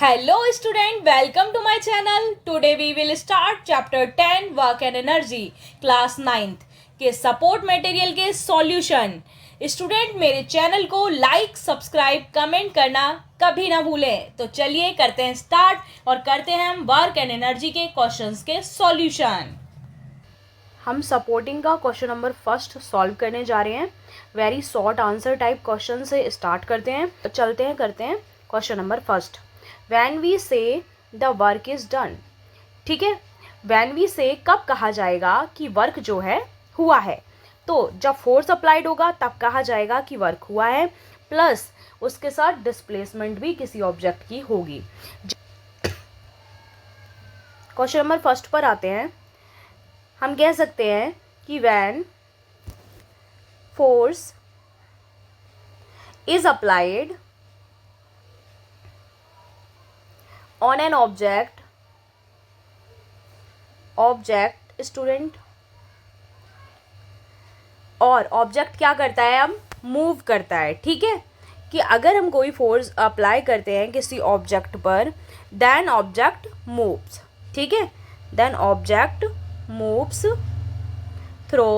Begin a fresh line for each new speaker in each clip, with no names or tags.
Hello student, welcome to my channel. Today we will start chapter 10 work and energy class 9th के support material के solution. Student मेरे channel को like subscribe comment करना कभी ना भूलें। तो चलिए करते हैं स्टार्ट और करते हैं हम वर्क एंड एनर्जी के क्वेश्चंस के सॉल्यूशन। हम सपोर्टिंग का क्वेश्चन नंबर फर्स्ट सॉल्व करने जा रहे हैं। Very short answer type question से स्टार्ट करते हैं। तो चलते हैं करते हैं question number first. When we say the work is done, ठीक है। When we say कब कहा जाएगा कि वर्क जो है हुआ है, तो जब फोर्स अप्लाइड होगा तब कहा जाएगा कि वर्क हुआ है, प्लस उसके साथ डिस्प्लेसमेंट भी किसी ऑब्जेक्ट की होगी। क्वेश्चन नंबर फर्स्ट पर आते हैं। हम कह सकते हैं कि when force is applied on an object student, और ऑब्जेक्ट क्या करता है, अब मूव करता है। ठीक है, कि अगर हम कोई फोर्स अप्लाई करते हैं किसी ऑब्जेक्ट पर, देन ऑब्जेक्ट मूव्स। ठीक है, then object moves through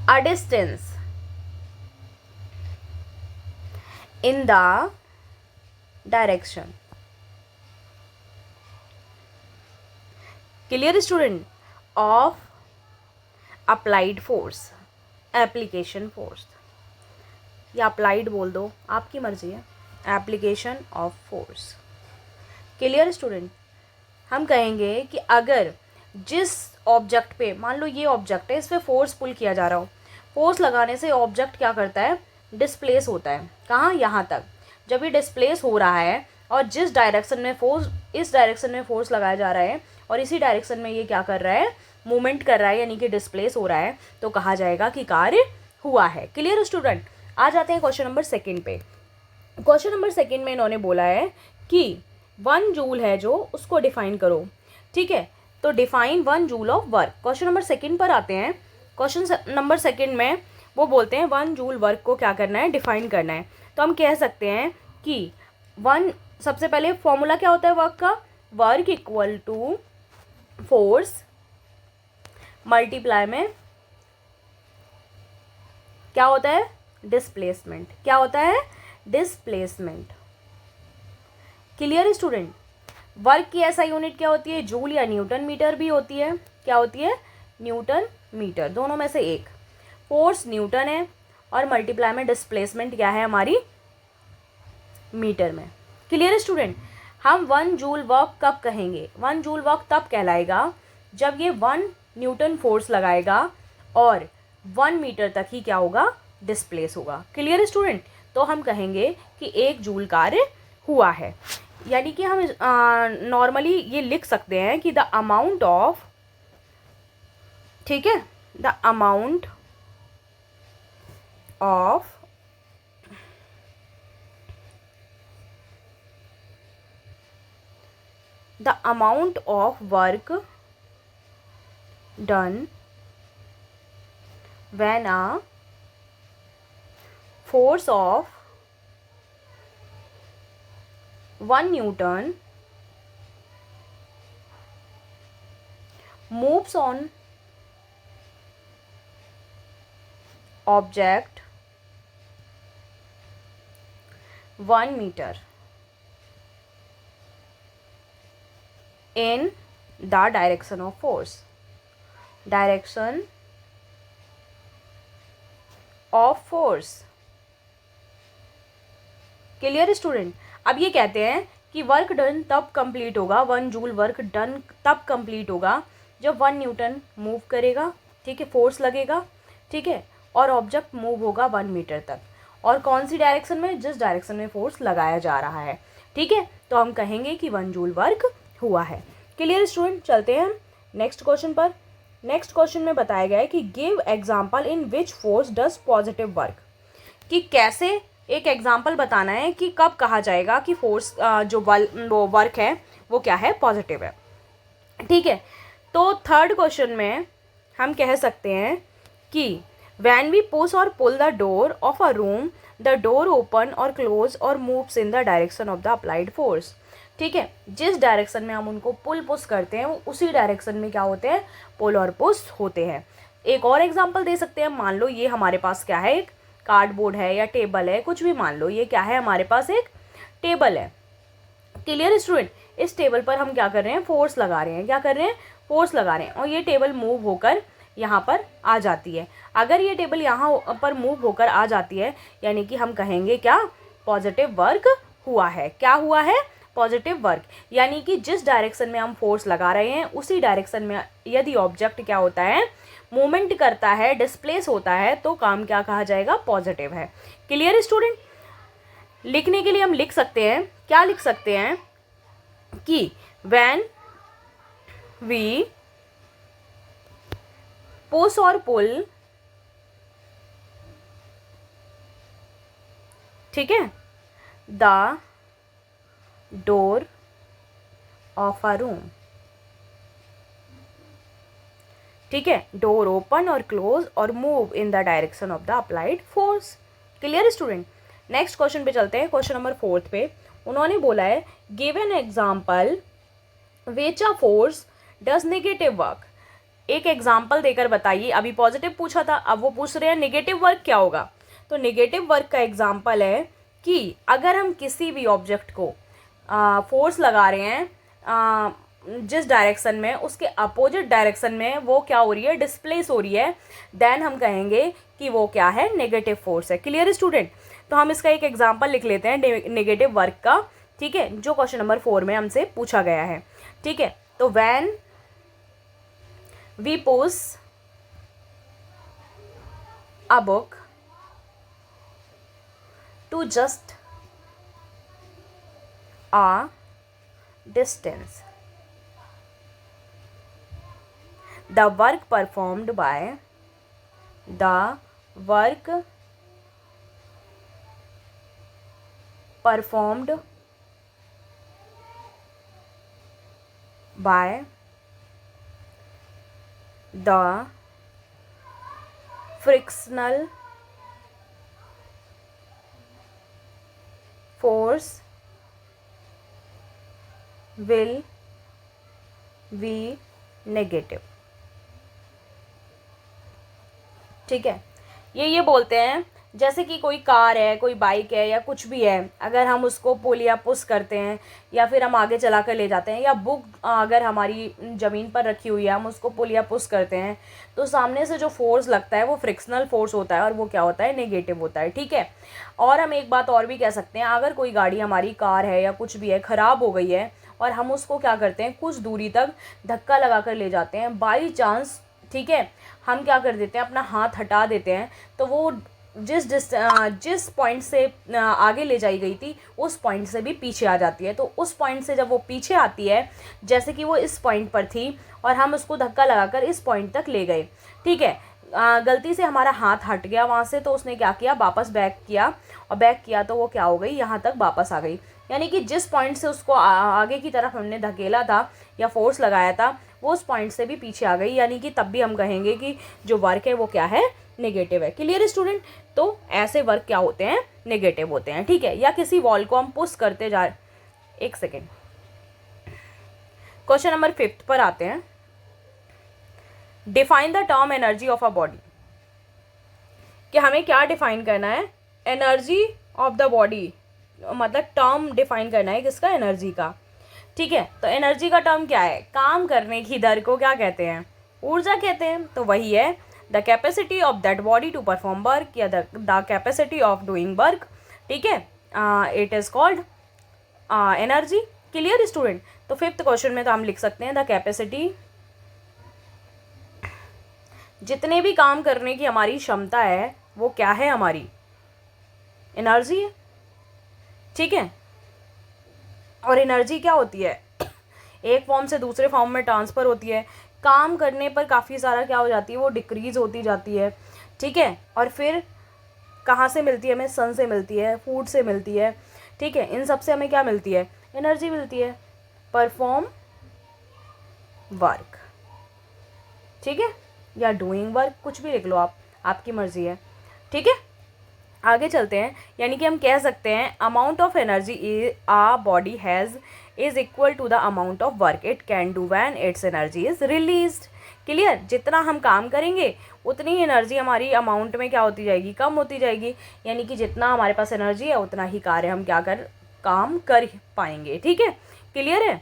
a distance in the direction. Clear student? Of applied force, application force, या अप्लाइड बोल दो, आपकी मर्जी है। Application of force. Clear student? हम कहेंगे कि अगर जिस ऑब्जेक्ट पे, मान लो ये ऑब्जेक्ट है, इस पे फोर्स पुल किया जा रहा हो, फोर्स लगाने से ऑब्जेक्ट क्या करता है, डिस्प्लेस होता है। कहाँ? यहाँ तक। जब ये डिस्प्लेस हो रहा है और जिस डायरेक्शन में फोर्स, इस डायरेक्शन में फोर्स लगाया जा रहा है और इसी डायरेक्शन में ये क्या कर रहा है, मूवमेंट कर रहा है, यानी कि डिस्प्लेस हो रहा है, तो कहा जाएगा कि कार्य हुआ है। Clear student? आ जाते हैं क्वेश्चन नंबर सेकंड पे। क्वेश्चन नंबर सेकंड में इन्होंने बोला है कि 1 जूल है जो, उसको डिफाइन करो। ठीक है, तो define 1 joule of work. Question number second पर आते हैं। क्वेश्चन नंबर सेकंड में वो बोलते हैं 1 जूल वर्क को क्या करना है, डिफाइन करना है। तो हम कह सकते हैं कि सबसे पहले फॉर्मूला क्या होता है वर्क का, work equal to force multiply में क्या होता है, डिस्प्लेसमेंट। क्या होता है, डिस्प्लेसमेंट। Clear student? वर्क की ऐसा यूनिट क्या होती है, जूल या न्यूटन मीटर भी होती है। क्या होती है? न्यूटन मीटर, दोनों में से एक। फोर्स न्यूटन है और मल्टीप्लाई में डिस्प्लेसमेंट क्या है हमारी, मीटर में। Clear student? हम 1 जूल वर्क कब कहेंगे, 1 जूल वर्क तब कहलाएगा जब ये 1 न्यूटन फोर्स लगाएगा और 1 मीटर तक ही क्या होगा, डिस्प्लेस होगा। Clear student? तो हम कहेंगे कि 1 जूल कार्य हुआ है। यानी कि हम नॉर्मली ये लिख सकते हैं कि द अमाउंट ऑफ, ठीक है, the amount of the amount of work done when a force of 1 Newton moves on object 1 meter in the direction of force, direction of force। Clear student? अब ये कहते हैं कि वर्क डन तब complete होगा, 1 joule work done तब complete होगा जब 1 न्यूटन मूव करेगा। ठीक है, फोर्स लगेगा। ठीक है, और ऑब्जेक्ट मूव होगा 1 मीटर तक, और कौन सी डायरेक्शन में, जिस डायरेक्शन में फोर्स लगाया जा रहा है। ठीक है, तो हम कहेंगे कि 1 जूल वर्क हुआ है। Clear student? चलते हैं हम नेक्स्ट क्वेश्चन पर। नेक्स्ट क्वेश्चन में बताया गया है कि give example in which force does positive work, कि कैसे एक एग्जाम्पल बताना है कि कब कहा जाएगा कि फोर्स जो वो वर्क है वो क्या है, पॉजिटिव है। ठीक है, तो थर्ड क्वेश्चन में हम कह सकते हैं कि when we push or pull the door of a room the door open और क्लोज और moves in the direction of the applied force. ठीक है, जिस डायरेक्शन में हम उनको पुल पुश करते हैं वो उसी डायरेक्शन में क्या होते हैं, पुल और पुश होते हैं। एक और एग्जांपल दे सकते हैं, मान लो ये हमारे पास क्या है, एक कार्डबोर्ड है या टेबल है, कुछ भी मान लो, ये क्या है हमारे पास एक टेबल है। क्लियर स्टूडेंट, इस टेबल पर हम क्या कर रहे हैं, फोर्स लगा रहे हैं, क्या कर रहे हैं, फोर्स लगा रहे हैं, और ये टेबल मूव होकर यहाँ पर आ जाती है। अगर ये टेबल यहाँ पर मूव होकर आ जाती है यानी कि हम कहेंगे क्या, पॉजिटिव वर्क हुआ है। क्या हुआ है, पॉजिटिव वर्क। यानी कि जिस डायरेक्शन में हम फोर्स लगा रहे हैं उसी डायरेक्शन में यदि ऑब्जेक्ट क्या होता है, मूवमेंट करता है, डिस्प्लेस होता है, तो काम क्या कहा जाएगा, पॉजिटिव है। क्लियर स्टूडेंट, लिखने के लिए हम लिख सकते हैं, क्या लिख सकते हैं कि व्हेन वी पुश और पुल, ठीक है, the door of a room, ठीक है, डोर ओपन और क्लोज और move in the direction of the applied force. Clear student, next question पे चलते हैं, क्वेश्चन नंबर 4 पे। उन्होंने बोला है give an example which a force does negative work. एक एग्जाम्पल देकर बताइए, अभी पॉजिटिव पूछा था, अब वो पूछ रहे हैं नेगेटिव वर्क क्या होगा। तो नेगेटिव वर्क का एग्जाम्पल है कि अगर हम किसी भी ऑब्जेक्ट को फोर्स लगा रहे हैं जिस डायरेक्शन में, उसके अपोजिट डायरेक्शन में वो क्या हो रही है, डिस्प्लेस हो रही है, देन हम कहेंगे कि वो क्या है, नेगेटिव फोर्स है। क्लियर स्टूडेंट, तो हम इसका एक एग्जांपल लिख लेते हैं नेगेटिव वर्क का, ठीक है, जो क्वेश्चन नंबर 4 में हमसे पूछा गया है। ठीक है, तो when we push a book to just a distance, the work performed by the frictional force will be negative। ठीक है, ये बोलते हैं जैसे कि कोई कार है, कोई बाइक है या कुछ भी है, अगर हम उसको पुल या पुश करते हैं या फिर हम आगे चला कर ले जाते हैं, या बुक अगर हमारी ज़मीन पर रखी हुई है हम उसको पुल या पुश करते हैं, तो सामने से जो फोर्स लगता है वो फ्रिक्शनल फोर्स होता है और वो क्या होता है, नेगेटिव होता है। ठीक है, और हम एक बात और भी कह सकते हैं, अगर कोई गाड़ी हमारी कार है या कुछ भी है ख़राब हो गई है और हम उसको क्या करते हैं, कुछ दूरी तक धक्का लगा कर ले जाते हैं, बाई चांस, ठीक है, हम क्या कर देते हैं, अपना हाथ हटा देते हैं, तो वो जिस पॉइंट से आगे ले जाई गई थी उस पॉइंट से भी पीछे आ जाती है। तो उस पॉइंट से जब वो पीछे आती है, जैसे कि वो इस पॉइंट पर थी और हम उसको धक्का लगाकर इस पॉइंट तक ले गए, ठीक है, गलती से हमारा हाथ हट गया वहाँ से, तो उसने क्या किया, वापस बैक किया, और बैक किया तो वो क्या हो गई, यहाँ तक वापस आ गई। यानी कि जिस पॉइंट से उसको आगे की तरफ हमने धकेला था या फोर्स लगाया था वो उस पॉइंट से भी पीछे आ गई, यानी कि तब भी हम कहेंगे कि जो वर्क है वो क्या है, नेगेटिव है। क्लियर स्टूडेंट, तो ऐसे वर्क क्या होते हैं, नेगेटिव होते हैं। ठीक है, या किसी वॉल को हम पुश करते जा, एक सेकेंड, क्वेश्चन नंबर 5 पर आते हैं। Define the term energy of a body, कि हमें क्या डिफाइन करना है, एनर्जी ऑफ द बॉडी, मतलब टर्म डिफाइन करना है किसका, एनर्जी का। ठीक है, तो एनर्जी का टर्म क्या है, काम करने की दर को क्या कहते हैं, ऊर्जा कहते हैं। तो वही है the capacity of that body to perform work, या the capacity of doing work, ठीक है, it is called energy. Clear student, तो 5th क्वेश्चन में तो हम लिख सकते हैं द कैपेसिटी, जितने भी काम करने की हमारी क्षमता है वो क्या है, हमारी एनर्जी है। ठीक है, और एनर्जी क्या होती है, एक फॉर्म से दूसरे फॉर्म में ट्रांसफ़र होती है, काम करने पर काफ़ी सारा क्या हो जाती है, वो डिक्रीज़ होती जाती है। ठीक है, और फिर कहाँ से मिलती है हमें, सन से मिलती है, फूड से मिलती है, ठीक है, इन सब से हमें क्या मिलती है, एनर्जी मिलती है, परफॉर्म वर्क, ठीक है, या डूइंग वर्क, कुछ भी लिख लो आप, आपकी मर्ज़ी है। ठीक है, आगे चलते हैं, यानी कि हम कह सकते हैं amount of energy a body has is equal to the amount of work it can do when its energy is released. Clear, जितना हम काम करेंगे उतनी एनर्जी हमारी अमाउंट में क्या होती जाएगी, कम होती जाएगी, यानी कि जितना हमारे पास एनर्जी है उतना ही कार्य हम काम कर पाएंगे। ठीक है, क्लियर है।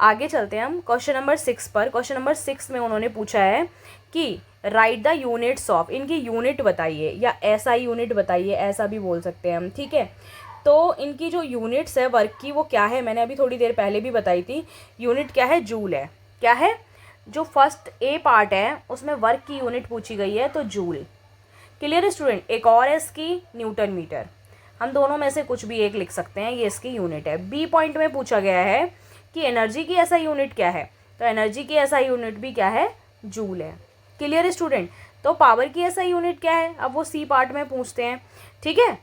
आगे चलते हैं हम क्वेश्चन नंबर 6 पर। क्वेश्चन नंबर 6 में उन्होंने पूछा है कि राइट द यूनिट्स ऑफ, इनकी यूनिट बताइए या ऐसा यूनिट बताइए, ऐसा भी बोल सकते हैं हम। ठीक है, तो इनकी जो यूनिट्स है वर्क की वो क्या है, मैंने अभी थोड़ी देर पहले भी बताई थी। यूनिट क्या है, जूल है। क्या है, जो फर्स्ट ए पार्ट है उसमें वर्क की यूनिट पूछी गई है तो जूल। Clear student. एक और है इसकी न्यूटन मीटर। हम दोनों में से कुछ भी एक लिख सकते हैं, ये इसकी यूनिट है। बी पॉइंट में पूछा गया है कि एनर्जी की ऐसा यूनिट क्या है, तो एनर्जी की ऐसा यूनिट भी क्या है, जूल है। Clear student. तो पावर की ऐसा यूनिट क्या है, अब वो सी पार्ट में पूछते हैं। ठीक है,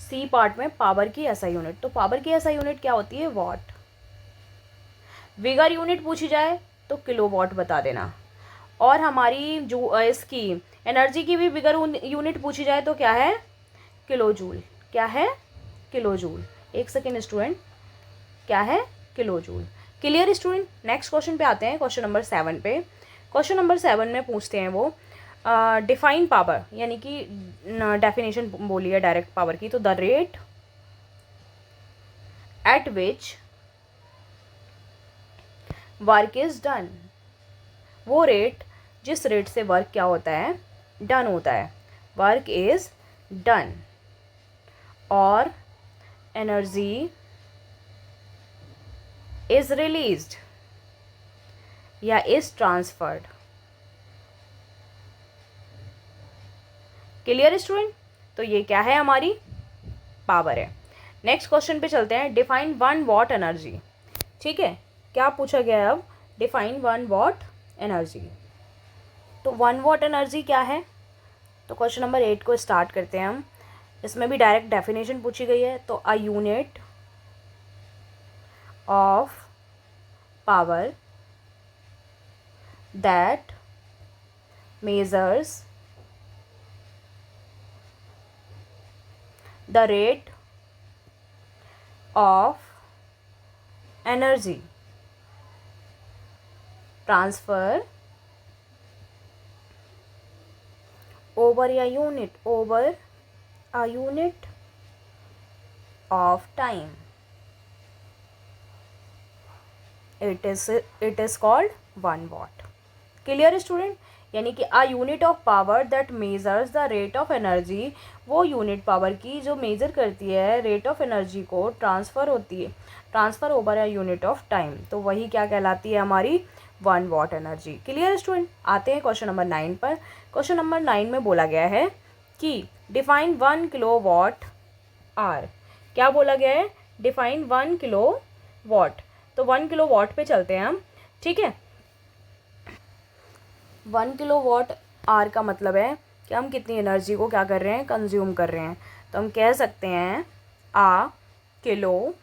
सी पार्ट में पावर की ऐसा यूनिट, तो पावर की ऐसा यूनिट क्या होती है, वॉट। विगर यूनिट पूछी जाए तो किलोवाट बता देना। और हमारी जो इसकी एनर्जी की भी विगर यूनिट पूछी जाए तो क्या है, किलो जूल। क्या है, किलो जूल। एक सेकेंड स्टूडेंट, क्या है, kilo joule. Clear student. Next question पे आते हैं, क्वेश्चन नंबर 7 पे। क्वेश्चन नंबर 7 में पूछते हैं वो डिफाइन पावर, यानी कि डेफिनेशन बोली है डायरेक्ट पावर की, तो the rate at which work is done, वो रेट जिस रेट से वर्क क्या होता है, डन होता है, वर्क इज डन। और एनर्जी इज रिलीज्ड या इज ट्रांसफर्ड। Clear student. तो ये क्या है, हमारी पावर है। नेक्स्ट क्वेश्चन पे चलते हैं, डिफाइन 1 वॉट एनर्जी। ठीक है, क्या पूछा गया है अब, डिफाइन 1 वॉट एनर्जी। तो 1 वॉट एनर्जी क्या है, तो क्वेश्चन नंबर 8 को स्टार्ट करते हैं हम। इसमें भी डायरेक्ट डेफिनेशन पूछी गई है, तो अ unit of power that measures the rate of energy transfer over a unit of time, it is called 1 watt। Clear student. यानी कि अ unit of power that measures the rate of energy, वो unit power की जो major करती है rate of energy को, transfer over a unit of time, तो वही क्या कहलाती है, हमारी 1 वॉट एनर्जी। Clear student. आते हैं क्वेश्चन नंबर 9 पर। क्वेश्चन नंबर 9 में बोला गया है कि डिफाइन 1 किलो वॉट आर। क्या बोला गया है, डिफाइन 1 किलो वॉट। तो 1 किलो वॉट पे चलते हैं हम। ठीक है, 1 किलो वॉट आर का मतलब है कि हम कितनी एनर्जी को क्या कर रहे हैं, कंज्यूम कर रहे हैं। तो हम कह सकते हैं a kilo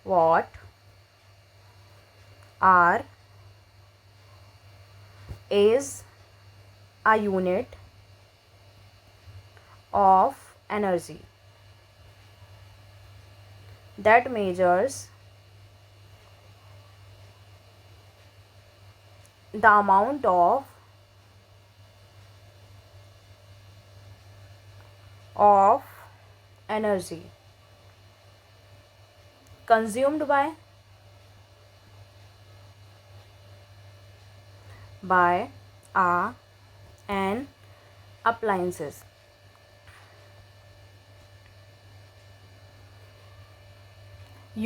watt hour is a unit of energy that measures the amount of energy consumed by an appliances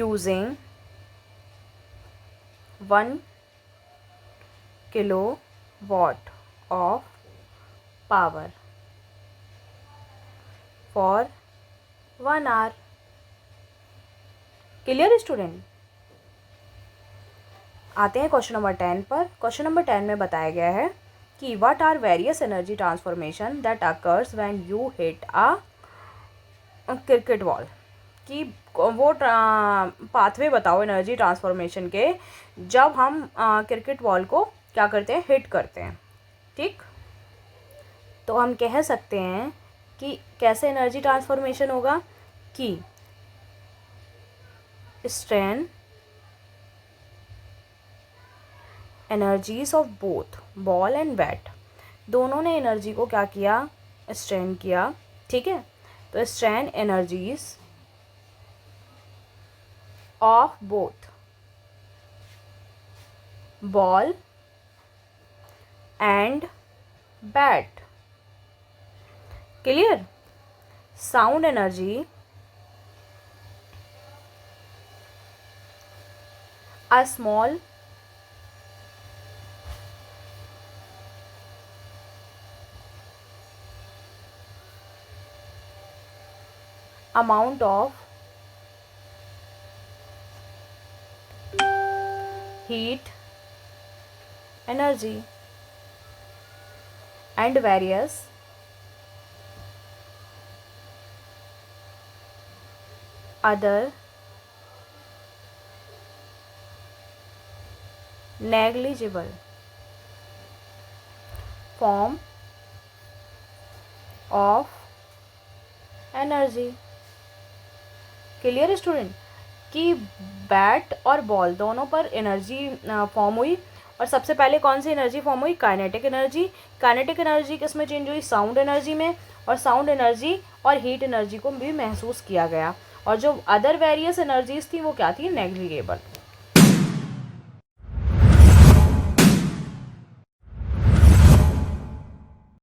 using 1 kilowatt of power for 1 hour। Clear student. आते हैं क्वेश्चन नंबर 10 पर। क्वेश्चन नंबर 10 में बताया गया है कि what are various energy transformation that occurs when you hit a cricket ball, कि वो पाथवे बताओ एनर्जी ट्रांसफॉर्मेशन के जब हम क्रिकेट बॉल को क्या करते हैं, हिट करते हैं। ठीक, तो हम कह सकते हैं कि कैसे एनर्जी ट्रांसफॉर्मेशन होगा कि strain energies of both ball and bat, दोनों ने एनर्जी को क्या किया, स्ट्रेन किया, ठीक है। तो strain energies of both ball and bat, clear. Sound energy a small amount of heat energy and various other negligible form of energy, clear student, कि बैट और बॉल दोनों पर एनर्जी फॉर्म हुई, और सबसे पहले कौन सी एनर्जी फॉर्म हुई, काइनेटिक एनर्जी। काइनेटिक एनर्जी किस में चेंज हुई, साउंड एनर्जी में, और साउंड एनर्जी और हीट एनर्जी को भी महसूस किया गया, और जो अदर वेरियस एनर्जीज थी वो क्या थी, नेग्लिजिबल।